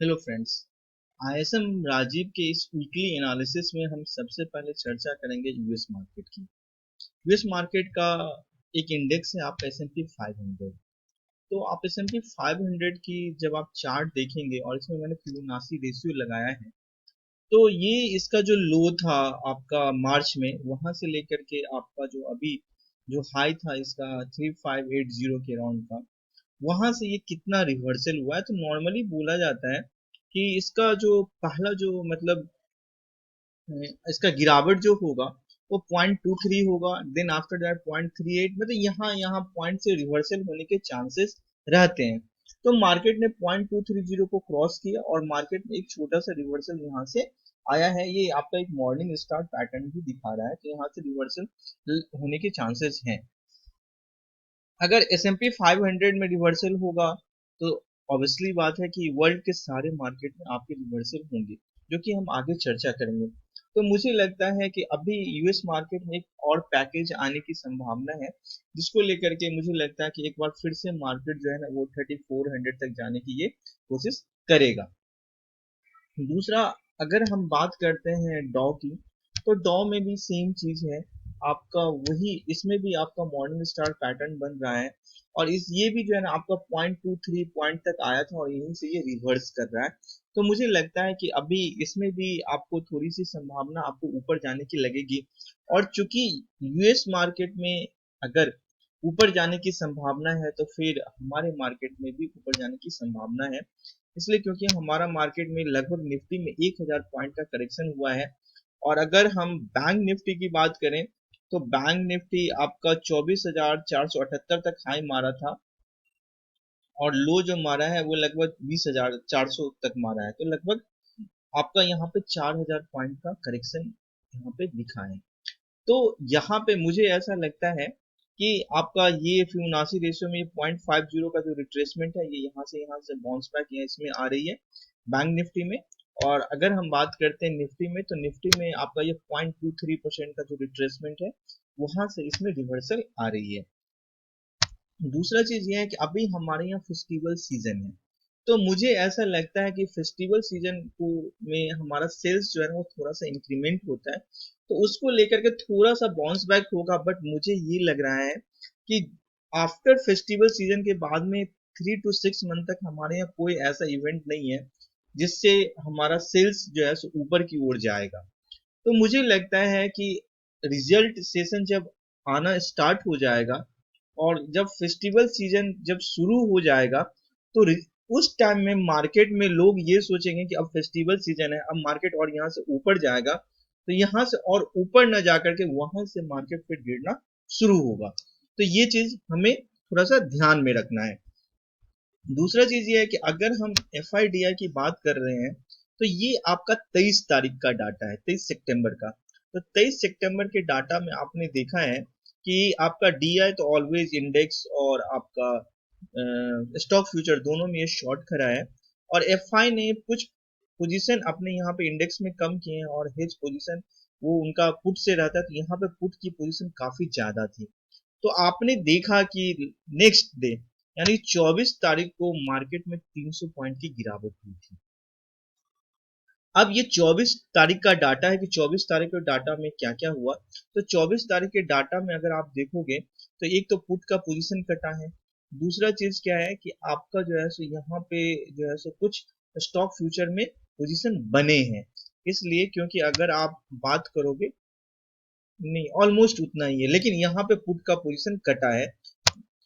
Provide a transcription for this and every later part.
Hello friends. ISM Rajiv के इस weekly analysis में हम सबसे पहले चर्चा करेंगे यूएस मार्केट की। यूएस मार्केट का एक इंडेक्स है आपका एस&पी 500। तो आप एस&पी 500 की जब आप चार्ट देखेंगे और इसमें मैंने फिबोनाची रेशियो लगाया है, तो ये इसका जो लो था आपका मार्च में, वहां से लेकर के आपका जो अभी जो हाई था इसका 3580 के राउंड का, वहां से ये कितना रिवर्सल हुआ है। तो नॉर्मली बोला जाता है कि इसका जो पहला जो मतलब इसका गिरावट जो होगा वो 0.23 होगा, देन आफ्टर दैट 0.38, मतलब यहाँ यहाँ पॉइंट से रिवर्सल होने के चांसेस रहते हैं। तो मार्केट ने 0.230 को क्रॉस किया और मार्केट में एक छोटा सा रिवर्सल यहाँ से आया है। ये आपका एक मॉर्निंग स्टार पैटर्न भी दिखा रहा है कि यहाँ से रिवर्सल होने के चांसेस हैं। अगर S&P 500 में रिवर्सल होगा तो ऑब्वियसली बात है कि वर्ल्ड के सारे मार्केट में आपके रिवर्सल होंगे, जो कि हम आगे चर्चा करेंगे। तो मुझे लगता है कि अभी यूएस मार्केट में एक और पैकेज आने की संभावना है, जिसको लेकर के मुझे लगता है कि एक बार फिर से मार्केट जो है ना वो 3400 तक जाने की ये कोशिश करेगा। दूसरा, अगर हम बात करते हैं डॉ की, तो डॉ में भी सेम चीज है आपका, वही इसमें भी आपका मॉर्निंग स्टार पैटर्न बन रहा है और इस ये भी जो है ना आपका 0.23 पॉइंट तक आया था और यहीं से ये रिवर्स कर रहा है। तो मुझे लगता है कि अभी इसमें भी आपको थोड़ी सी संभावना आपको ऊपर जाने की लगेगी। और चूंकि यूएस मार्केट में अगर ऊपर जाने की संभावना है तो फिर हमारे मार्केट में भी ऊपर जाने की संभावना है। इसलिए क्योंकि हमारा मार्केट में लगभग निफ्टी में 1000 पॉइंट का करेक्शन हुआ है। और अगर हम बैंक निफ्टी की बात करें तो बैंक निफ्टी आपका 24,478 तक हाई मारा था और लो जो मारा है वो लगभग 20,400 तक मारा है। तो लगभग आपका यहाँ पे 4000 पॉइंट का करेक्शन यहाँ पे दिखा है। तो यहाँ पे मुझे ऐसा लगता है कि आपका ये फिबोनाची रेशियो में 0.50 का जो रिट्रेसमेंट है, ये यहाँ से बाउंस बैक यहाँ इसमें आ रही है बैंक निफ्टी में। और अगर हम बात करते हैं निफ्टी में, तो निफ्टी में आपका ये 0.23% का जो रिट्रेसमेंट है, वहां से इसमें रिवर्सल आ रही है। दूसरा चीज ये है कि अभी हमारे यहाँ फेस्टिवल सीजन है, तो मुझे ऐसा लगता है कि फेस्टिवल सीजन को में हमारा सेल्स जो है ना वो थोड़ा सा इंक्रीमेंट होता है, तो उसको लेकर के थोड़ा सा बाउंस बैक होगा। बट मुझे ये लग रहा है कि आफ्टर फेस्टिवल सीजन के बाद में 3 to 6 मंथ तक हमारे यहाँ कोई ऐसा इवेंट नहीं है जिससे हमारा सेल्स जो है सो ऊपर की ओर जाएगा। तो मुझे लगता है कि रिजल्ट सेशन जब आना स्टार्ट हो जाएगा और जब फेस्टिवल सीजन जब शुरू हो जाएगा, तो उस टाइम में मार्केट में लोग ये सोचेंगे कि अब फेस्टिवल सीजन है, अब मार्केट और यहाँ से ऊपर जाएगा। तो यहाँ से और ऊपर न जाकर के वहां से मार्केट फिर गिरना शुरू होगा। तो ये चीज हमें थोड़ा सा ध्यान में रखना है। दूसरा चीज ये है कि अगर हम एफआईडीआई की बात कर रहे हैं, तो ये आपका 23 तारीख का डाटा है, 23 सितंबर का। तो 23 सितंबर के डाटा में आपने देखा है कि आपका डीआई तो ऑलवेज इंडेक्स और आपका स्टॉक फ्यूचर दोनों में ये शॉर्ट खड़ा है। और एफआई ने कुछ पोजीशन अपने यहाँ पे इंडेक्स में कम किए हैं और हेज पोजीशन वो उनका पुट से रहता है, तो यहाँ पे पुट की पोजीशन काफी ज्यादा थी। तो आपने देखा कि नेक्स्ट डे यानी 24 तारीख को मार्केट में 300 पॉइंट की गिरावट हुई थी। अब ये 24 तारीख का डाटा है कि 24 तारीख के डाटा में क्या क्या हुआ। तो 24 तारीख के डाटा में अगर आप देखोगे तो एक तो पुट का पोजीशन कटा है। दूसरा चीज क्या है कि आपका जो है सो यहाँ पे जो है सो कुछ स्टॉक फ्यूचर में पोजीशन बने हैं। इसलिए क्योंकि अगर आप बात करोगे, नहीं ऑलमोस्ट उतना ही है, लेकिन यहाँ पे पुट का पोजीशन कटा है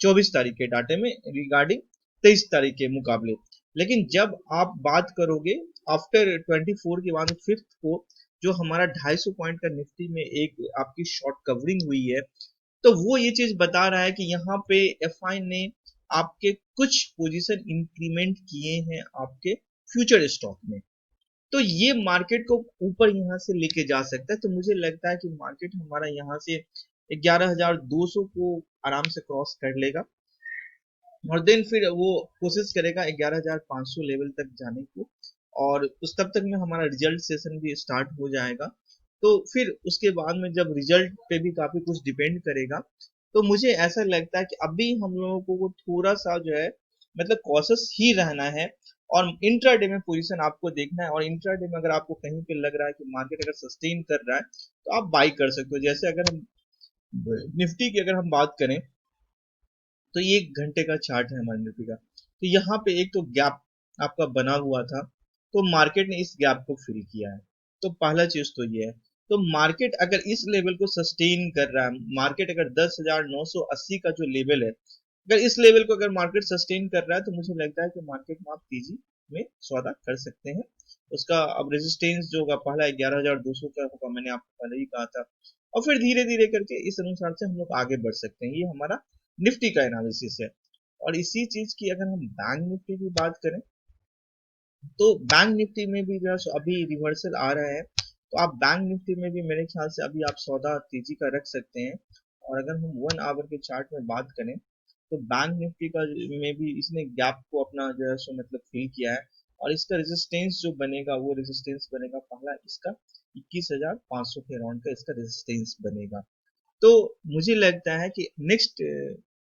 24 तारीख के डाटे में रिगार्डिंग 23 तारीख के मुकाबले। लेकिन जब आप बात करोगे आफ्टर 24 के बाद फिफ्थ को, जो हमारा 250 पॉइंट का निफ्टी में एक आपकी शॉर्ट कवरिंग हुई है, तो वो ये चीज बता रहा है कि यहाँ पे एफआई ने आपके कुछ पोजीशन इंक्रीमेंट किए हैं आपके फ्यूचर स्टॉक में। तो ये मार्केट को ऊपर यहाँ से लेके जा सकता है। तो मुझे लगता है कि मार्केट हमारा यहाँ से 11,200 को आराम से क्रॉस कर लेगा और देन फिर वो कोशिश करेगा 11,500 लेवल तक जाने को। और उस तब तक में हमारा रिजल्ट सेशन भी स्टार्ट हो जाएगा। तो फिर उसके बाद में जब रिजल्ट पे भी काफी कुछ डिपेंड करेगा, तो मुझे ऐसा लगता है कि अभी हम लोगों को थोड़ा सा जो है मतलब कॉशियस ही रहना है। और इंट्राडे में पोजीशन आपको देखना है, और इंट्राडे में अगर आपको कहीं पे लग रहा है कि मार्केट अगर सस्टेन कर रहा है तो आप बाई कर सकते हो। जैसे अगर हम निफ्टी की अगर हम बात करें तो ये 1 घंटे का चार्ट है हमारे निफ्टी का, तो यहाँ पे एक तो गैप आपका बना हुआ था, तो मार्केट ने इस गैप को फिल किया है। तो पहला चीज तो ये है। तो मार्केट अगर इस लेवल को सस्टेन कर रहा है, मार्केट अगर 10,980 का जो लेवल है, अगर इस लेवल को अगर मार्केट सस्टेन कर रहा है तो मुझे लगता है कि मार्केट में आप तेजी में सौदा कर सकते हैं। उसका अब रेजिस्टेंस जो होगा पहला 11,200 का होगा, मैंने आपको पहले ही कहा था, और फिर धीरे धीरे करके इस अनुसार से हम लोग आगे बढ़ सकते हैं। ये हमारा निफ्टी का एनालिसिस है। और इसी चीज की अगर हम बैंक निफ्टी की बात करें तो बैंक निफ्टी में भी जो है सो अभी रिवर्सल आ रहा है, तो आप बैंक निफ्टी में भी मेरे ख्याल से अभी आप सौदा तेजी का रख सकते हैं। और अगर हम 1 आवर के चार्ट में बात करें तो बैंक निफ्टी का में भी इसने गैप को अपना जो है सो मतलब फिल किया है, और इसका रेजिस्टेंस जो बनेगा वो रेजिस्टेंस बनेगा पहला इसका 21,500 के अराउंड का इसका रेजिस्टेंस बनेगा। तो मुझे लगता है कि नेक्स्ट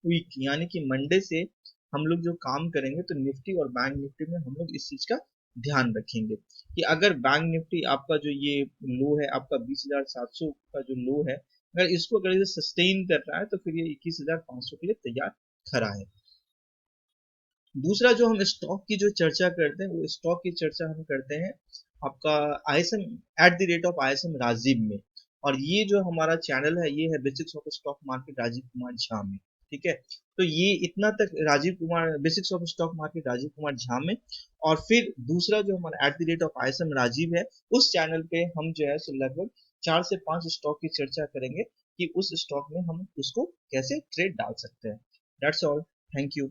वीक यानी कि मंडे से हम लोग जो काम करेंगे तो निफ्टी और बैंक निफ्टी में हम लोग इस चीज का ध्यान रखेंगे कि अगर बैंक निफ्टी आपका जो ये लो है आपका 20,700 का जो लो है, अगर इसको अगर ये सस्टेन कर रहा है तो फिर ये 21,500 के लिए तैयार खड़ा है। दूसरा जो हम स्टॉक की जो चर्चा करते हैं वो स्टॉक की चर्चा हम करते हैं आपका ISM at the rate of ISM Rajiv में। और ये जो हमारा चैनल है ये है basics of stock market Rajiv Kumar Jha में। ठीक है, तो ये इतना तक Rajiv Kumar basics of stock market Rajiv Kumar Jha में। और फिर दूसरा जो हमारा at the rate of ISM Rajiv है उस चैनल पे हम जो है सो लगभग 4 से 5 स्टॉक की चर्चा करेंगे कि उस स्टॉक में हम उसको कैसे ट्रेड डाल सकते हैं। That's all. Thank you.